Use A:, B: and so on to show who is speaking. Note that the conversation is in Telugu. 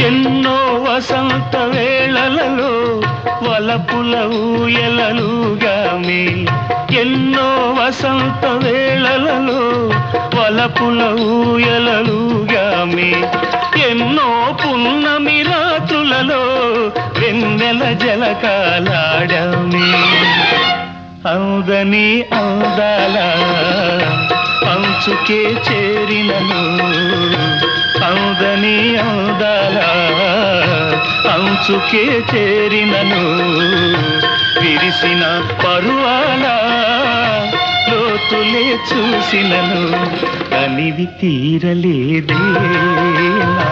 A: ఎన్నో వసంత వేళలలో వలపుల ఊయలలుగామి, ఎన్నో వసంత వేళలలో వలపుల ఊయలలుగామి, ఎన్నో పున్నమి రాత్రులలో వెన్నెల జలకాలాడామి. అందని అందాల అంచుకే చేరినను, అందని అందాల అంచుకే చేరినను, విరిసిన పరువాల లోతులే చూసినను, అనివి తీరలేదే నా